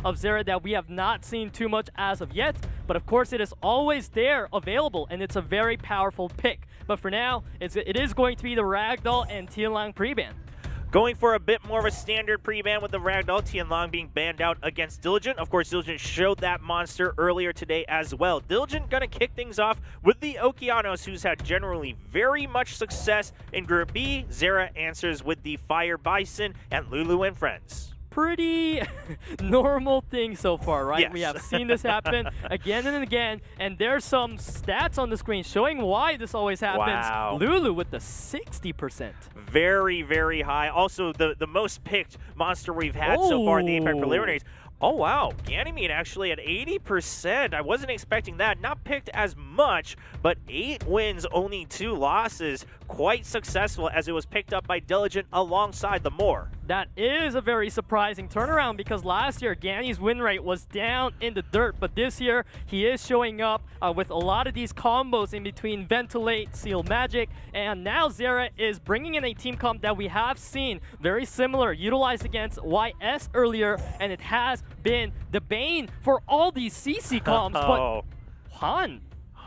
of Xere that we have not seen too much as of yet, but of course it is always there available, and it's a very powerful pick. But for now, it is going to be the Ragdoll and Tianlang pre-ban. Going for a bit more of a standard pre-ban with the Ragdoll, Tianlang being banned out against Diligent. Of course, Diligent showed that monster earlier today as well. Diligent gonna kick things off with the Okeanos, who's had generally very much success in Group B. Xere answers with the Fire Bison and Lulu and friends. Pretty normal thing so far, right? Yes. We have seen this happen again and again, and there's some stats on the screen showing why this always happens. Wow. Lulu with the 60%. Very, very high. Also, the most picked monster we've had so far in the APAC preliminaries. Oh, wow. Ganymede actually at 80%. I wasn't expecting that. Not picked as much, but 8 wins, only 2 losses. Quite successful as it was picked up by Diligent alongside the Moor. That is a very surprising turnaround because last year Ganny's win rate was down in the dirt, but this year he is showing up with a lot of these combos in between Ventilate, Seal Magic, and now Xere is bringing in a team comp that we have seen very similar, utilized against YS earlier, and it has been the bane for all these CC comps, but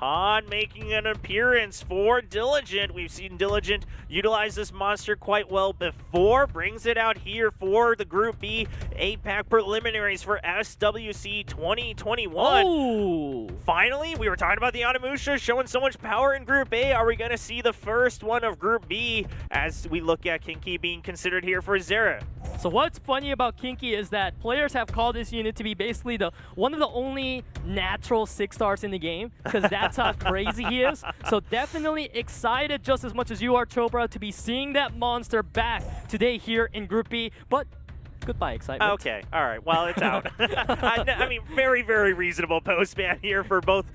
Han making an appearance for Diligent. We've seen Diligent utilize this monster quite well before. Brings it out here for the Group B APAC preliminaries for SWC 2021. Oh! Finally, we were talking about the Onimusha showing so much power in Group A. Are we going to see the first one of Group B as we look at Kinky being considered here for Xere? So what's funny about Kinky is that players have called this unit to be basically one of the only natural 6-stars in the game, because that's how crazy he is. So definitely excited just as much as you are, Chopra, to be seeing that monster back today here in Group B. But goodbye, excitement. Okay, all right. Well, it's out. I mean, very, very reasonable post-ban here for both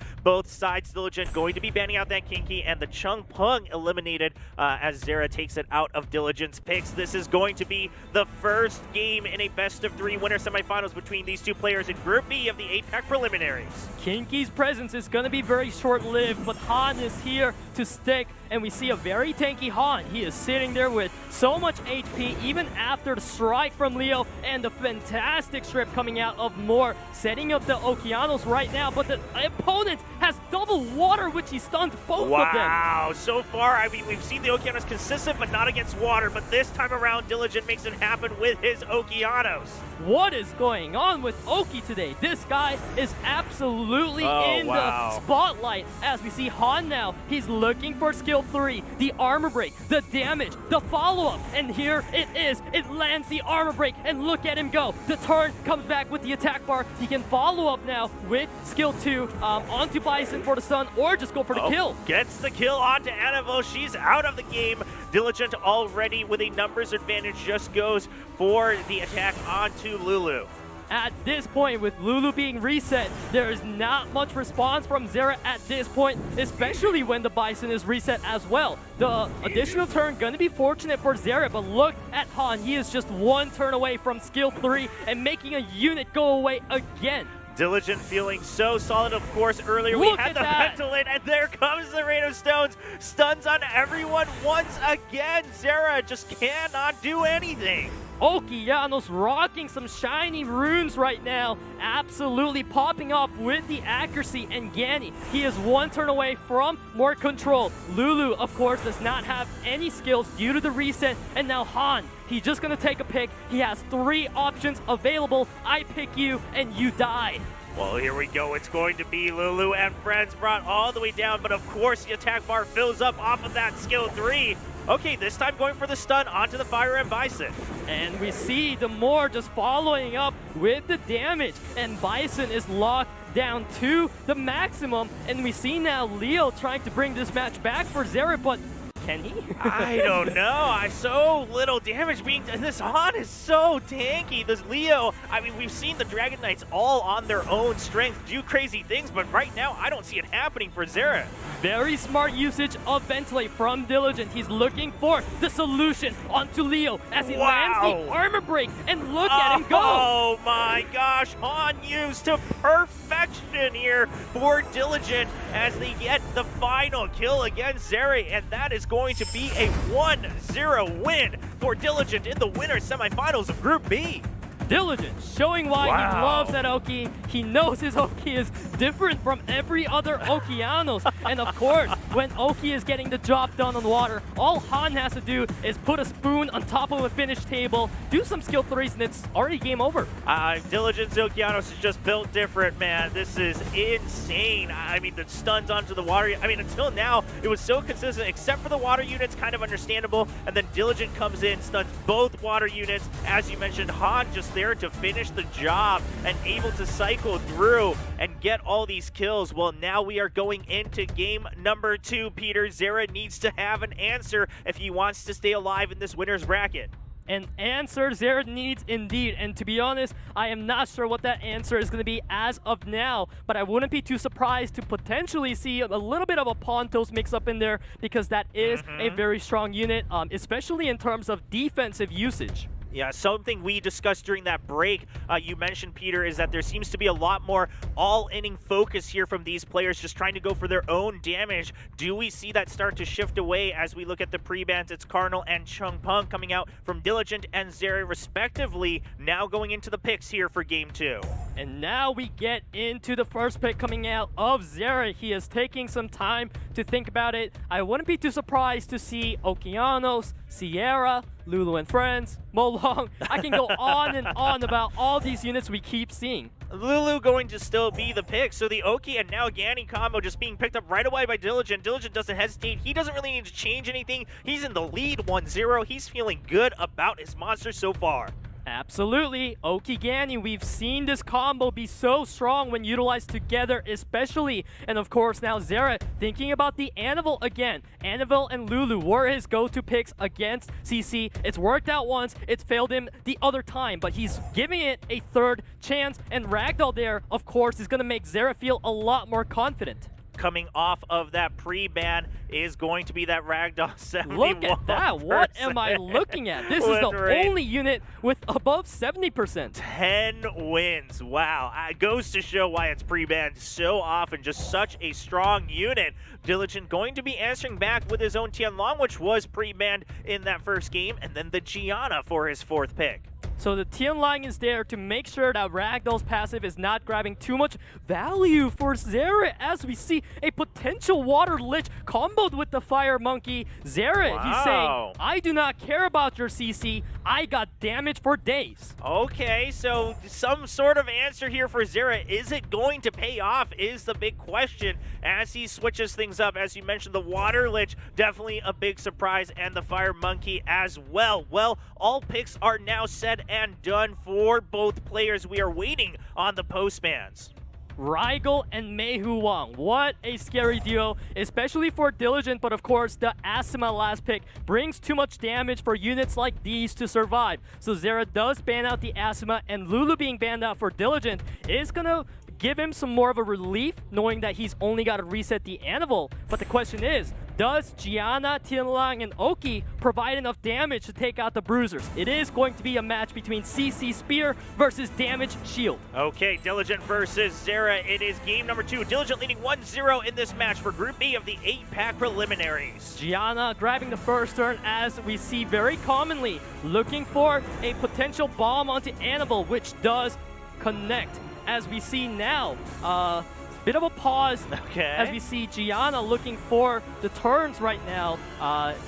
sides. Diligent going to be banning out that Kinky, and the Chung Pung eliminated as Xere takes it out of Diligent's picks. This is going to be the first game in a best-of-3 winner semifinals between these two players in Group B of the APAC preliminaries. Kinky's presence is going to be very short-lived, but Han is here to stick, and we see a very tanky Han. He is sitting there with so much HP, even after the strike from Leo, and the fantastic strip coming out of Moore, setting up the Okeanos right now, but the opponent has double water, which he stuns both of them. Wow, so far, I mean, we've seen the Okeanos consistent, but not against water, but this time around, Diligent makes it happen with his Okeanos. What is going on with Oki today? This guy is absolutely in the spotlight as we see Han now. He's looking for skill 3, the armor break, the damage, the follow-up, and here it is. It lands the armor break, and look at him go. The turn comes back with the attack bar. He can follow up now with skill 2 onto Bison for the stun, or just go for the kill. Gets the kill onto Annabelle. She's out of the game. Diligent already with a numbers advantage, just goes for the attack onto Lulu. At this point, with Lulu being reset, there is not much response from Xere at this point, especially when the Bison is reset as well. The additional turn gonna be fortunate for Xere, but look at Han. He is just one turn away from skill 3 and making a unit go away again. Diligent feeling so solid. Of course, earlier we had the Ventilate, and there comes the Rain of Stones. Stuns on everyone once again. Xere just cannot do anything. Okeanos rocking some shiny runes right now, absolutely popping off with the accuracy, and Ganny, he is one turn away from more control. Lulu, of course, does not have any skills due to the reset, and now Han, he's just gonna take a pick. He has 3 options available. I pick you, and you die. Well, here we go. It's going to be Lulu and friends brought all the way down, but of course the attack bar fills up off of that skill 3. Okay, this time going for the stun onto the Fire and Bison. And we see the Moore just following up with the damage, and Bison is locked down to the maximum, and we see now Leo trying to bring this match back for Xere, but can he? I don't know. So little damage being done. This Han is so tanky. This Leo, I mean, we've seen the Dragon Knights all on their own strength do crazy things, but right now I don't see it happening for Xere. Very smart usage of Ventilate from Diligent. He's looking for the solution onto Leo as he lands the armor break, and look at him go. Oh my gosh, Han used to perfection here for Diligent as they get the final kill against Xere, and that is going to be a 1-0 win for Diligent in the winner's semifinals of Group B. Diligent, showing why he loves that Oki. He knows his Oki is different from every other Okeanos. And of course, when Oki is getting the job done on water, all Han has to do is put a spoon on top of a finished table, do some skill 3s, and it's already game over. Diligent's Okeanos is just built different, man. This is insane. I mean, the stuns onto the water. I mean, until now, it was so consistent, except for the water units, kind of understandable. And then Diligent comes in, stuns both water units. As you mentioned, Han just there to finish the job and able to cycle through and get all these kills. Well, now we are going into game number 2, Peter. Xere needs to have an answer if he wants to stay alive in this winner's bracket. An answer Xere needs indeed, and to be honest, I am not sure what that answer is going to be as of now, but I wouldn't be too surprised to potentially see a little bit of a Pontos mix-up in there, because that is a very strong unit, especially in terms of defensive usage. Yeah, something we discussed during that break, you mentioned, Peter, is that there seems to be a lot more all-inning focus here from these players, just trying to go for their own damage. Do we see that start to shift away as we look at the pre-bans? It's Cardinal and Chung Peng coming out from Diligent and Xere, respectively, now going into the picks here for Game 2. And now we get into the first pick coming out of Xere. He is taking some time to think about it. I wouldn't be too surprised to see Okeanos, Xere, Lulu and Friends, Molong. I can go on and on about all these units we keep seeing. Lulu going to still be the pick, so the Oki and now Gani combo just being picked up right away by Diligent. Diligent doesn't hesitate. He doesn't really need to change anything. He's in the lead 1-0. He's feeling good about his monster so far. Absolutely. Oki Gani, we've seen this combo be so strong when utilized together especially. And of course now Xere thinking about the Anvil again. Anvil and Lulu were his go-to picks against CC. It's worked out once, it's failed him the other time, but he's giving it a third chance, and Ragdoll there, of course, is going to make Xere feel a lot more confident. Coming off of that pre-ban is going to be that Ragdoll 71%. Look at that. What am I looking at? This is the only unit with above 70%. 10 wins. Wow. It goes to show why it's pre-banned so often. Just such a strong unit. Diligent going to be answering back with his own Tianlong, which was pre-banned in that first game, and then the Gianna for his 4th pick. So the Tianlang is there to make sure that Ragdoll's passive is not grabbing too much value for Xere, as we see a potential Water Lich comboed with the Fire Monkey. Xere, he's saying, I do not care about your CC. I got damage for days. Okay, so some sort of answer here for Xere. Is it going to pay off is the big question as he switches things up. As you mentioned, the Water Lich, definitely a big surprise, and the Fire Monkey as well. Well, all picks are now said and done for both players. We are waiting on the postbans. Rigel and Meihu Wang. What a scary duo, especially for Diligent, but of course the Asima last pick brings too much damage for units like these to survive. So Xere does ban out the Asima, and Lulu being banned out for Diligent is gonna give him some more of a relief, knowing that he's only got to reset the Anvil. But the question is, does Gianna, Tianlang, and Oki provide enough damage to take out the Bruisers? It is going to be a match between CC Spear versus Damage Shield. Okay, Diligent versus Xere. It is game number 2. Diligent leading 1-0 in this match for Group B of the 8-pack preliminaries. Gianna grabbing the first turn, as we see very commonly, looking for a potential bomb onto Anvil, which does connect. As we see now, bit of a pause as we see Gianna looking for the turns right now.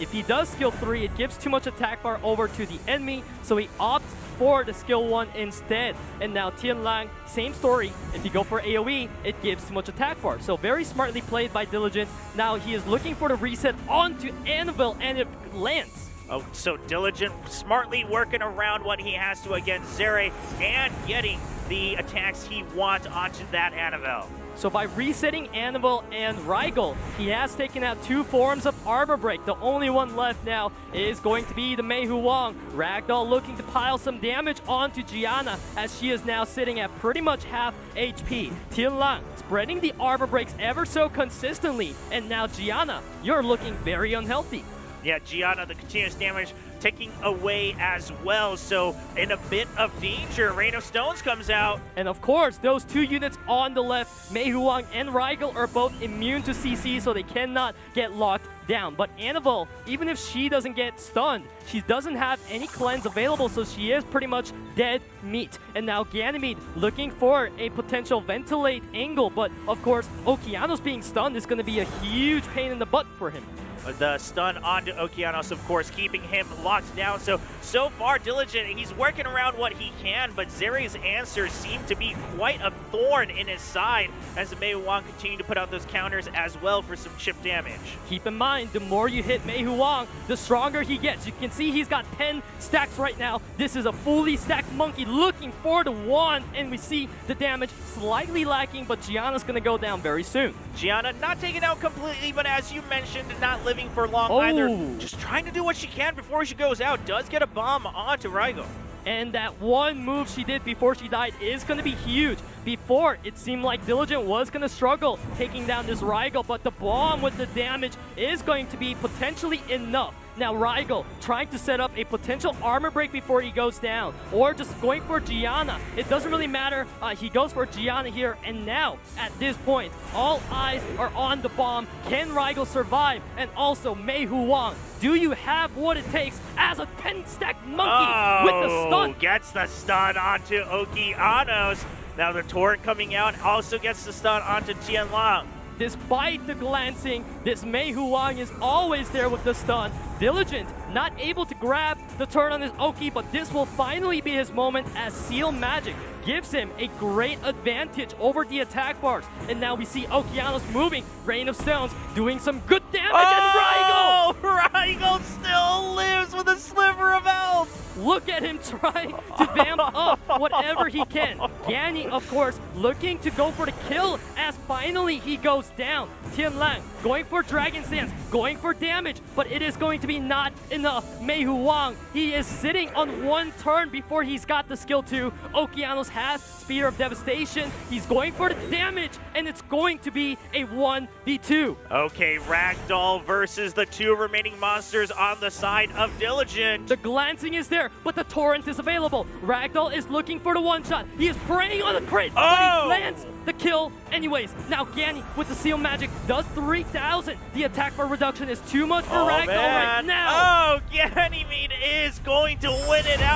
If he does skill 3, it gives too much attack bar over to the enemy, so he opts for the skill 1 instead. And now Tianlang, same story. If you go for AoE, it gives too much attack bar. So very smartly played by Diligent. Now he is looking for the reset onto Anvil, and it lands. Oh, so Diligent smartly working around what he has to against Xere and getting the attacks he wants onto that Anvil. So by resetting Anvil and Rigel, he has taken out 2 forms of Arbor Break. The only one left now is going to be the Meihu Wang. Ragdoll looking to pile some damage onto Gianna, as she is now sitting at pretty much half HP. Tianlang spreading the Arbor Breaks ever so consistently, and now Gianna, you're looking very unhealthy. Yeah, Gianna, the continuous damage ticking away as well. So in a bit of danger, Rain of Stones comes out. And of course, those two units on the left, Mei Huang and Rigel, are both immune to CC, so they cannot get locked down. But Anivil, even if she doesn't get stunned, she doesn't have any cleanse available, so she is pretty much dead meat. And now Ganymede looking for a potential ventilate angle, but of course, Okeanos being stunned is going to be a huge pain in the butt for him. The stun onto Okeanos, of course, keeping him locked down. So far, Diligent, he's working around what he can, but Xere's answers seem to be quite a thorn in his side as Mei Huang continue to put out those counters as well for some chip damage. Keep in mind, the more you hit Mei Huang, the stronger he gets. You can see he's got 10 stacks right now. This is a fully stacked monkey looking for the wand, and we see the damage slightly lacking, but Gianna's going to go down very soon. Gianna not taken out completely, but as you mentioned, not living for long either. Just trying to do what she can before she goes out. Does get a bomb onto Rigel. And that one move she did before she died is going to be huge. Before, it seemed like Diligent was going to struggle taking down this Rigel, but the bomb with the damage is going to be potentially enough. Now Rigel trying to set up a potential armor break before he goes down, or just going for Gianna. It doesn't really matter. He goes for Gianna here, and now at this point, all eyes are on the bomb. Can Rigel survive? And also Mei Huang, do you have what it takes as a 10-stack monkey with the stun? Gets the stun onto Okeanos. Now the torrent coming out also gets the stun onto Tianlang. Despite the glancing, this Mei Huang is always there with the stun. Diligent, not able to grab the turn on his Oki, but this will finally be his moment as Seal Magic gives him a great advantage over the attack bars. And now we see Okeanos moving, Rain of Stones doing some good damage, and Rigel still lives with a sliver of health! Look at him trying to vamp up whatever he can. Ganny, of course, looking to go for the kill as finally he goes down. Tianlang going for Dragon Stance, going for damage, but it is going to be not enough. Mei Huang, he is sitting on one turn before he's got the skill 2. Okeanos has Spear of Devastation. He's going for the damage, and it's going to be a 1v2. Okay, Ragdoll versus the two remaining monsters on the side of Diligent. The glancing is there, but the torrent is available. Ragdoll is looking for the one-shot. He is preying on the crit, but he lands the kill anyways. Now Ganny with the Seal Magic does 3,000. The attack bar reduction is too much for Ragdoll right now. Ganymede is going to win it out.